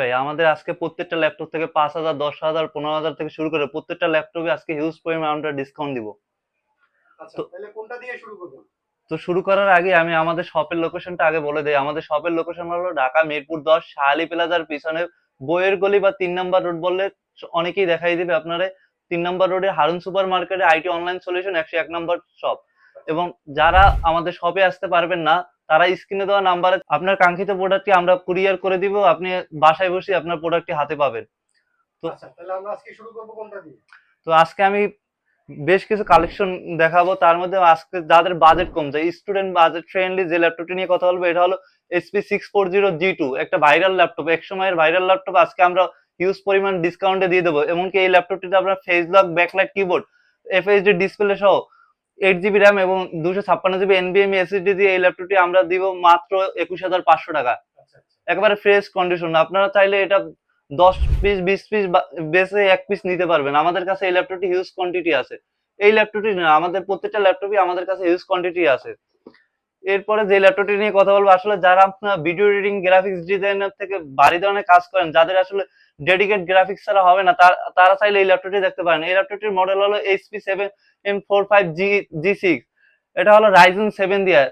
ভাই আমাদের আজকে প্রত্যেকটা ল্যাপটপ থেকে 5,000, 10,000, 15,000 থেকে শুরু করে প্রত্যেকটা ল্যাপটপে আজকে হিউজ পরিমাণ আমরা ডিসকাউন্ট দিব। আচ্ছা, তো তাহলে কোনটা দিয়ে শুরু করবেন? তো শুরু করার আগে আমি আমাদের শপের লোকেশনটা আগে বলে দেই। আমাদের শপের লোকেশন হলো ঢাকা মিরপুর 10 শাহালি প্লাজার পিছনে বইয়ের গলি বা 3 নাম্বার রোড বললে অনেকেই দেখাই দিবে আপনারে। 3 নাম্বার রোডে হারুন সুপার মার্কেটে IT online solution 101 number shop. আচ্ছা, এবং যারা আমাদের শপে আসতে পারবেন না তারা স্ক্রিনে দেওয়া নাম্বারে আপনার কাঙ্ক্ষিত প্রোডাক্টটি আমরা কুরিয়ার করে দিব, আপনি বাসায় বসে আপনার প্রোডাক্টটি হাতে পাবেন। তো আচ্ছা, তাহলে আমরা আজকে শুরু করবো কোনটা দিয়ে? তো আজকে আমি বেশ কিছু কালেকশন দেখাবো, তার মধ্যে আজকে যাদের বাজেট কম যায় স্টুডেন্ট বাজেট ফ্রেন্ডলি যে ল্যাপটপটি নিয়ে কথা বলবো এটা হলো HP640G2, একটা ভাইরাল ল্যাপটপ, এক সময়ের ভাইরাল ল্যাপটপ। আজকে আমরা হিউজ পরিমাণ ডিসকাউন্টে দিয়ে দেবো। এমনকি এই ল্যাপটপটিতে আপনার face lock, backlight keyboard, FHD display সহ 8 GB র্যাম এবং 256 GB NVMe SSD দিয়ে এই ল্যাপটপটি আমরা দিব মাত্র 21,500 টাকা। আচ্ছা, আচ্ছা, একেবারে ফ্রেশ কন্ডিশন। আপনারা চাইলে এটা 10 পিস 20 পিস বেছে এক পিস নিতে পারবেন। আমাদের কাছে এই ল্যাপটপটি হিউজ কোয়ান্টিটি আছে। এই ল্যাপটপটি না, আমাদের প্রত্যেকটা ল্যাপটপই আমাদের কাছে হিউজ কোয়ান্টিটি আছে। এরপরে যে ল্যাপটপটি নিয়ে কথা বলবো, আসলে যারা আপনার ভিডিও এডিটিং, গ্রাফিক্স ডিজাইনার থেকে ভারী ধরনের কাজ করেন, যাদের আসলে ডেডিকেট গ্রাফিক্স ছাড়া হবে না, তারা চাইলে এই ল্যাপটপটি দেখতে পারেন। এই ল্যাপটপটির মডেল হলো HP7M45G6। এটা হলো রাইজেন 7 দিয়ে।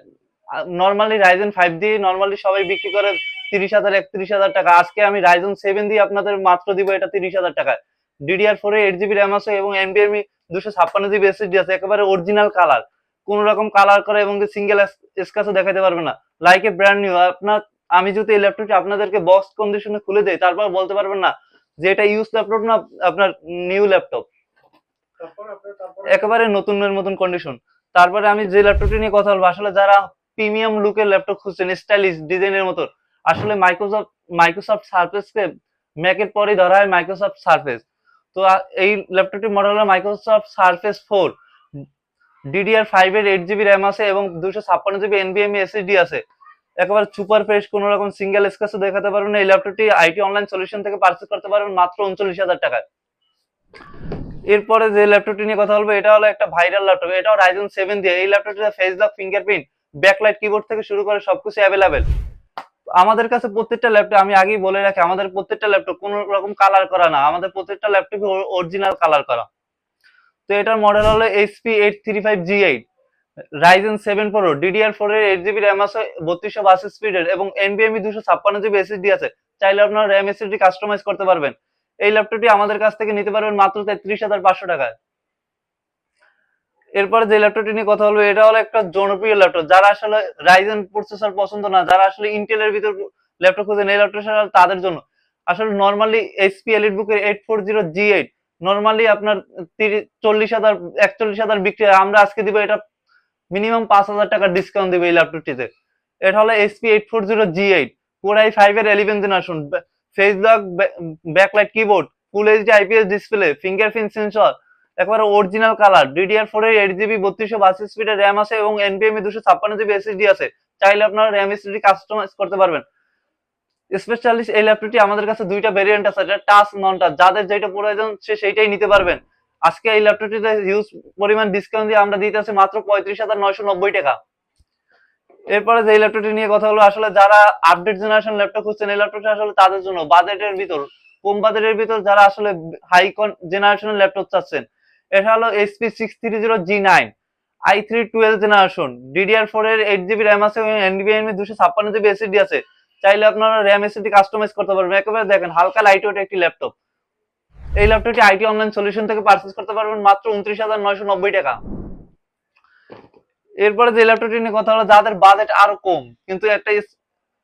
নর্মালি রাইজেন 5 দিয়ে নর্মালি সবাই বিক্রি করে 30,000, 31,000 টাকা। আজকে আমি রাইজেন 7 দিয়ে আপনাদের মাত্র দিব এটা 30,000 টাকায়। DDR4 8 GB র্যাম আছে এবং NVMe 256 GB SSD আছে। একেবারে অরিজিনাল কালার, কোন রকম কালার করে এবং সিঙ্গেল স্ক্র্যাচও দেখাতে পারবে না, লাইক এ ব্র্যান্ড নিউ। আপনার আমি যদি এই ল্যাপটপটি আপনাদেরকে বক্স কন্ডিশনে খুলে দেই, তারপর বলতে পারবেন না যে এটা ইউজ ল্যাপটপ না আপনার নিউ ল্যাপটপ, তারপরে একেবারে নতুনের মতন কন্ডিশন। তারপরে আমি যে ল্যাপটপটি নিয়ে কথা বলবো, আসলে যারা প্রিমিয়াম লুকের ল্যাপটপ খুঁজছেন স্টাইলিশ ডিজাইনের মতো, আসলে মাইক্রোসফট সার্ফেসকে ম্যাকের পরেই ধরা হয় মাইক্রোসফট সার্ফেস। তো এই ল্যাপটপটির মডেল হলো মাইক্রোসফট সার্ফেস 4। DDR5 এর 8 GB র্যাম আছে এবং 256 GB NVMe SSD আছে। একেবারে সুপার ফ্রেশ, কোনো রকম সিঙ্গেল স্ক্র্যাচও দেখাতে পারবেন না। এই ল্যাপটপটি আইটি অনলাইন সলিউশন থেকে পারচেজ করতে পারবেন মাত্র 39,000 টাকায়। এরপরে যে ল্যাপটপটি নিয়ে কথা বলবো এটা হলো একটা ভাইরাল ল্যাপটপ, এটাও রাইজেন 7 দিয়ে। এই ল্যাপটপটিতে face lock, fingerprint, backlight keyboard থেকে শুরু করে সবকিছু অ্যাভেলেবেল। আমাদের কাছে প্রত্যেকটা ল্যাপটপ, আমি আগেই বলে রাখি, আমাদের প্রত্যেকটা ল্যাপটপ কোনো রকম কালার করা না, আমাদের প্রত্যেকটা ল্যাপটপই অরিজিনাল কালার করা। তো এটার মডেল হলো HP835G8, রাইজেন 7 প্রো, DDR4 এর 8 GB র্যাম আছে, 3282 স্পিডের এবং NVMe 256 GB SSD আছে। চাইলে আপনারা র্যাম SSD কাস্টমাইজ করতে পারবেন। এই ল্যাপটপটি আমাদের কাছ থেকে নিতে পারবেন মাত্র 33,500 টাকায়। এরপরে যে ল্যাপটপটি নিয়ে কথা বলবো এটা হলো একটা জনপ্রিয় ল্যাপটপ, যারা আসলে রাইজেন প্রসেসর পছন্দ না, যারা আসলে ইন্টেলের ভিতর ল্যাপটপ খুঁজেন, এই ল্যাপটপ তাদের জন্য। আসলে নর্মালি HP এলিটবুকের 840G8 নর্মালি আপনার 40,000, 41,000 বিক্রি হয়। আমরা আজকে দিব এটা মিনিমাম 5,000 টাকার ডিসকাউন্ট দিবে এই ল্যাপটপটিতে। এটা হলো HP840G8, Core i5 এর 11 generation, face lock, backlight keyboard, full HD IPS display, fingerprint sensor, একবারে অরিজিনাল কালার। DDR4 এর 8 GB 3282 স্পিডের র্যাম আছে এবং NVMe 256 GB SSD আছে। চাইলে আপনারা র্যাম SSD কাস্টমাইজ করতে পারবেন। স্পেশালিস্ট এই ল্যাপটপটি আমাদের কাছে দুইটা ভেরিয়েন্ট আছে, এটা টাচ, নন টাচ, যাদের যেটা প্রয়োজন সে সেইটাই নিতে পারবেন। আজকে এই ল্যাপটপটিতে হিউজ পরিমাণ ডিসকাউন্ট দিয়ে আমরা দিতেছি মাত্র 35,990 টাকা। এরপরে যে ল্যাপটপটি নিয়ে কথা হলো, আসলে যারা আপডেট জেনারেশন ল্যাপটপ খুঁজছেন, এই ল্যাপটপটা আসলে তাদের জন্য। বাজেটের ভিতর, কম বাজেটের ভিতর যারা আসলে হাই জেনারেশনের ল্যাপটপ চাচ্ছেন, এটা হলো HP630G9, i3 12 জেনারেশন, DDR4 এর 8 GB র্যাম আছে এবং NVMe 256 GB SSD আছে। চাইলে আপনারা র্যাম এসএসডি কাস্টমাইজ করতে পারবেন। একেবারে দেখেন হালকা লাইট ওয়েট একটি ল্যাপটপ। এই ল্যাপটপটি আইটি অনলাইন সলিউশন থেকে পারচেজ করতে পারবেন মাত্র 29,990 টাকা। এরপরে যে ল্যাপটপটি নিয়ে কথা হলো, যাদের বাজেট আরো কম কিন্তু একটা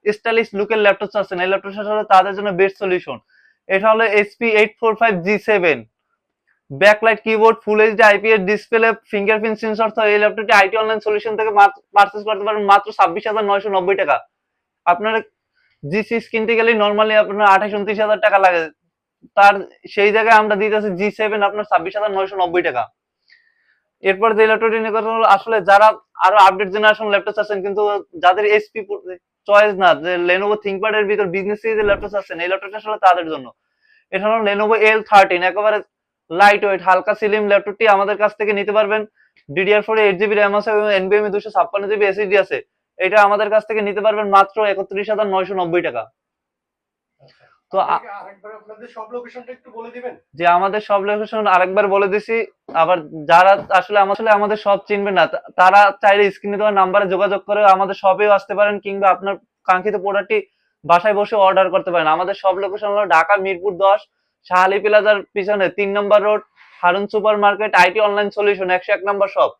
স্টাইলিশ লুকের ল্যাপটপ চাচ্ছেন, এই ল্যাপটপটা আসলে তাদের জন্য বেস্ট সলিউশন। এটা হলো HP845G7, backlight keyboard, full HD IPS display, fingerprint sensor সহ এই ল্যাপটপটি আইটি অনলাইন সলিউশন থেকে পারচেজ করতে পারবেন মাত্র 26,990 টাকা। আপনারা G6 কিনতে গেলে নর্মালি আপনার 28-29,000 টাকা লাগে, তার সেই জায়গায় আমরা দিতেছি G7 আপনার 26,990 টাকা। এরপর যে ল্যাপটপটি নিয়ে কথা হলো, আসলে যারা আরো আপডেট জেনারেশন ল্যাপটপ আছেন কিন্তু যাদের এসপি চয়েস না, যে লেনোভো থিংকপ্যাড এর ভিতর বিজনেস সিরিজের ল্যাপটপ আছেন, এই ল্যাপটপটা আসলে তাদের জন্য। এটা হলো লেনোভো L13, একেবারে লাইট ওয়েট হালকা স্লিম ল্যাপটপটি আমাদের কাছ থেকে নিতে পারবেন। DDR4 8 GB র্যাম আছে এবং NVMe 256 GB SSD আছে। এটা আমাদের কাছ থেকে নিতে পারবেন মাত্র 31,990 টাকা। তো আপনি কি আরেকবার আপনাদের সব লোকেশনটা একটু বলে দিবেন? যে আমাদের সব লোকেশন আরেকবার বলে দিছি। আবার যারা আসলে আমাদের সব চিনবে না, তারা চাইলে স্ক্রিনে দেওয়া নাম্বারে যোগাযোগ করে আমাদের শপেও আসতে পারেন, কিংবা আপনার কাঙ্ক্ষিত প্রোডাক্টটি বাসায় বসে অর্ডার করতে পারেন। আমাদের সব লোকেশন হলো ঢাকা মিরপুর 10, শাহালি প্লাজার পিছনে 3 নম্বর road, Harun super market, IT online solution, 101 নম্বর শপ।